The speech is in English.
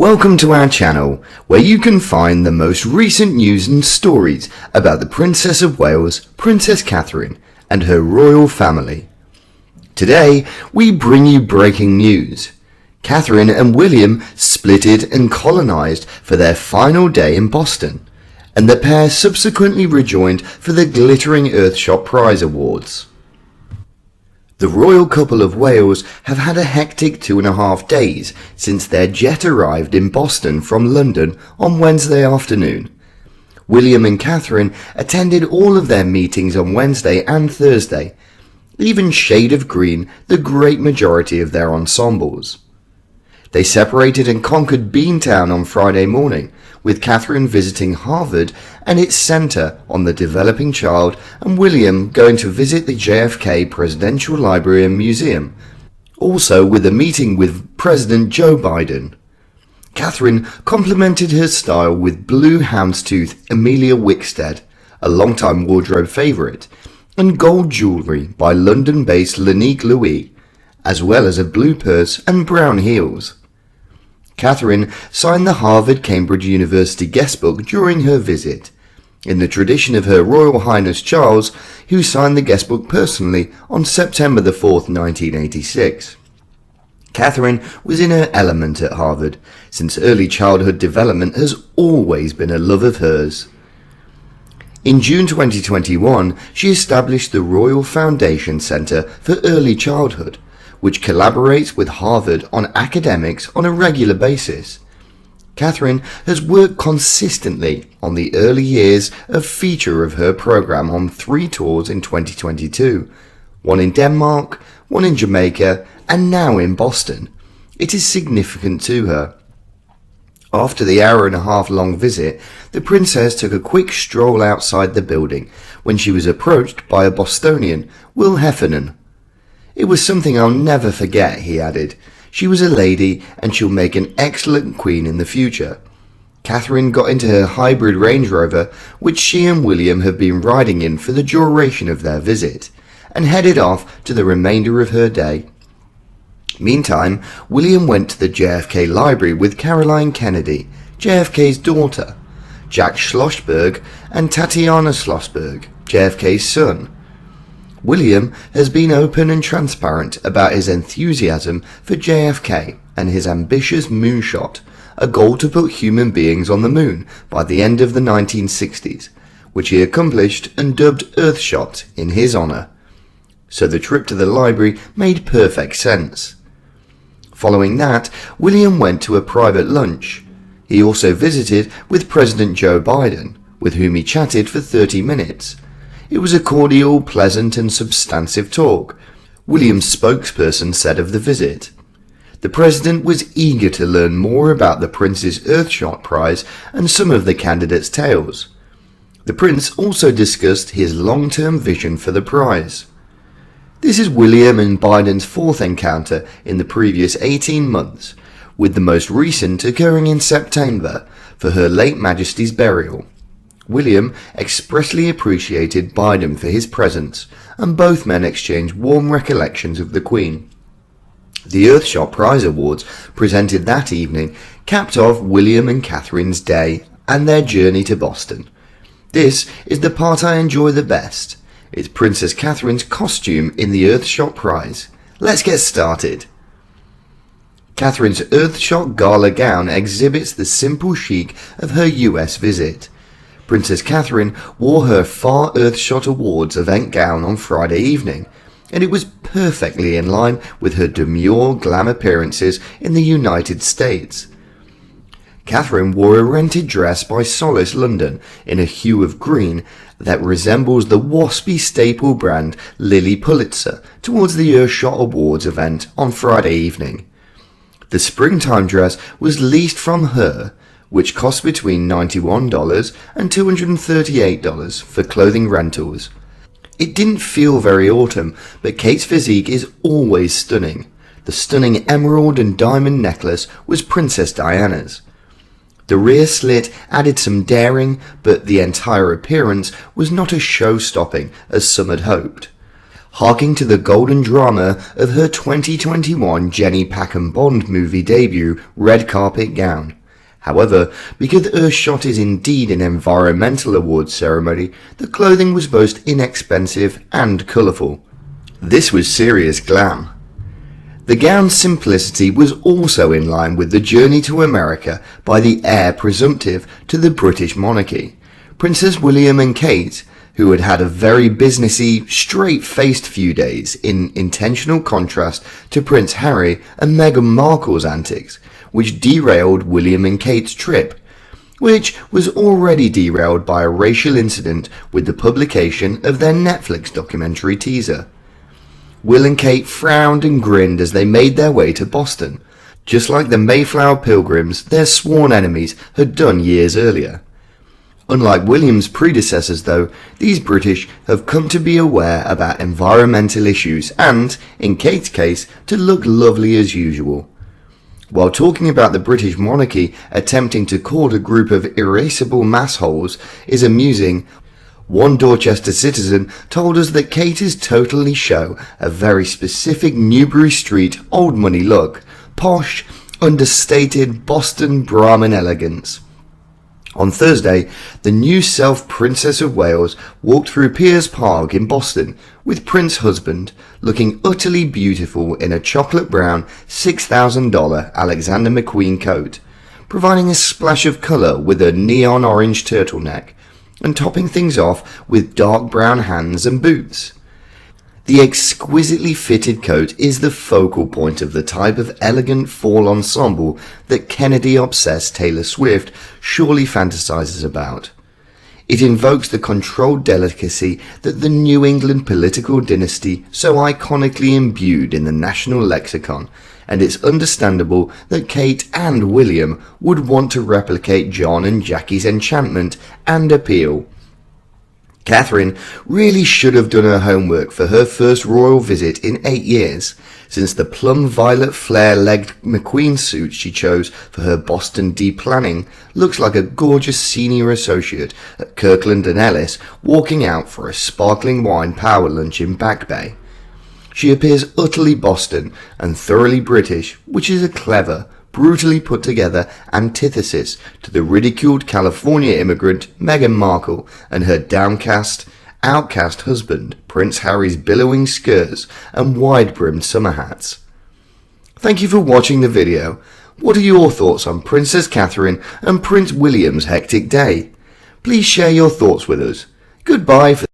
Welcome to our channel, where you can find the most recent news and stories about the Princess of Wales, Princess Catherine, and her royal family. Today, we bring you breaking news. Catherine and William splitted and colonised for their final day in Boston, and the pair subsequently rejoined for the glittering Earthshot Prize Awards. The royal couple of Wales have had a hectic 2.5 days since their jet arrived in Boston from London on Wednesday afternoon. William and Catherine attended all of their meetings on Wednesday and Thursday, even shade of green the great majority of their ensembles. They separated and conquered Beantown on Friday morning, with Catherine visiting Harvard and its Center on the Developing Child, and William going to visit the JFK Presidential Library and Museum, also with a meeting with President Joe Biden. Catherine complimented her style with blue houndstooth Amelia Wickstead, a longtime wardrobe favorite, and gold jewelry by London-based Lanique Louis, as well as a blue purse and brown heels. Catherine signed the Harvard-Cambridge University guestbook during her visit, in the tradition of Her Royal Highness Charles, who signed the guestbook personally on September 4th, 1986. Catherine was in her element at Harvard, since early childhood development has always been a love of hers. In June 2021, she established the Royal Foundation Center for Early Childhood, which collaborates with Harvard on academics on a regular basis. Catherine has worked consistently on the early years of feature of her program on 3 tours in 2022, one in Denmark, one in Jamaica, and now in Boston. It is significant to her. After the hour-and-a-half-long visit, the princess took a quick stroll outside the building when she was approached by a Bostonian, Will Heffernan. "It was something I'll never forget," he added. "She was a lady, and she'll make an excellent queen in the future." Catherine got into her hybrid Range Rover, which she and William have been riding in for the duration of their visit, and headed off to the remainder of her day. Meantime, William went to the JFK Library with Caroline Kennedy, JFK's daughter, Jack Schlossberg, and Tatiana Schlossberg, JFK's son. William has been open and transparent about his enthusiasm for JFK and his ambitious moonshot, a goal to put human beings on the moon by the end of the 1960s, which he accomplished and dubbed Earthshot in his honor. So the trip to the library made perfect sense. Following that, William went to a private lunch. He also visited with President Joe Biden, with whom he chatted for 30 minutes. It was a cordial, pleasant, and substantive talk, William's spokesperson said of the visit. The president was eager to learn more about the Prince's Earthshot Prize and some of the candidates' tales. The prince also discussed his long-term vision for the prize. This is William and Biden's 4th encounter in the previous 18 months, with the most recent occurring in September for Her late Majesty's burial. William expressly appreciated Biden for his presence, and both men exchanged warm recollections of the Queen. The Earthshot Prize Awards, presented that evening, capped off William and Catherine's day and their journey to Boston. This is the part I enjoy the best. It's Princess Catherine's costume in the Earthshot Prize. Let's get started. Catherine's Earthshot gala gown exhibits the simple chic of her US visit. Princess Catherine wore her Far Earthshot Awards event gown on Friday evening, and it was perfectly in line with her demure glam appearances in the United States. Catherine wore a rented dress by Solace London in a hue of green that resembles the waspy staple brand Lilly Pulitzer towards the Earthshot Awards event on Friday evening. The springtime dress was leased from her, which cost between $91 and $238 for clothing rentals. It didn't feel very autumn, but Kate's physique is always stunning. The stunning emerald and diamond necklace was Princess Diana's. The rear slit added some daring, but the entire appearance was not as show-stopping as some had hoped. harking to the golden drama of her 2021 Jenny Packham Bond movie debut red carpet gown. However, because her shot is indeed an environmental awards ceremony, the clothing was both inexpensive and colourful. This was serious glam. The gown's simplicity was also in line with the journey to America by the heir presumptive to the British monarchy, Princess William and Kate, who had had a very businessy, straight-faced few days in intentional contrast to Prince Harry and Meghan Markle's antics, which derailed William and Kate's trip, which was already derailed by a racial incident with the publication of their Netflix documentary teaser. Will and Kate frowned and grinned as they made their way to Boston, just like the Mayflower Pilgrims, their sworn enemies, had done years earlier. Unlike William's predecessors, though, these British have come to be aware about environmental issues and, in Kate's case, to look lovely as usual. While talking about the British monarchy attempting to court a group of irascible massholes is amusing, one Dorchester citizen told us that Kate is totally show a very specific Newbury Street old money look, posh, understated Boston Brahmin elegance. On Thursday, the new self-Princess of Wales walked through Piers Park in Boston with Prince's husband, looking utterly beautiful in a chocolate brown $6,000 Alexander McQueen coat, providing a splash of colour with a neon orange turtleneck, and topping things off with dark brown hands and boots. The exquisitely fitted coat is the focal point of the type of elegant fall ensemble that Kennedy-obsessed Taylor Swift surely fantasizes about. It invokes the controlled delicacy that the New England political dynasty so iconically imbued in the national lexicon, and it's understandable that Kate and William would want to replicate John and Jackie's enchantment and appeal. Catherine really should have done her homework for her first royal visit in 8 years, since the plum violet flare-legged McQueen suit she chose for her Boston de-planning looks like a gorgeous senior associate at Kirkland & Ellis walking out for a sparkling wine power lunch in Back Bay. She appears utterly Boston and thoroughly British, which is a clever, brutally put together antithesis to the ridiculed California immigrant Meghan Markle and her downcast, outcast husband Prince Harry's billowing skirts and wide-brimmed summer hats. Thank you for watching the video. What are your thoughts on Princess Catherine and Prince William's hectic day? Please share your thoughts with us. Goodbye for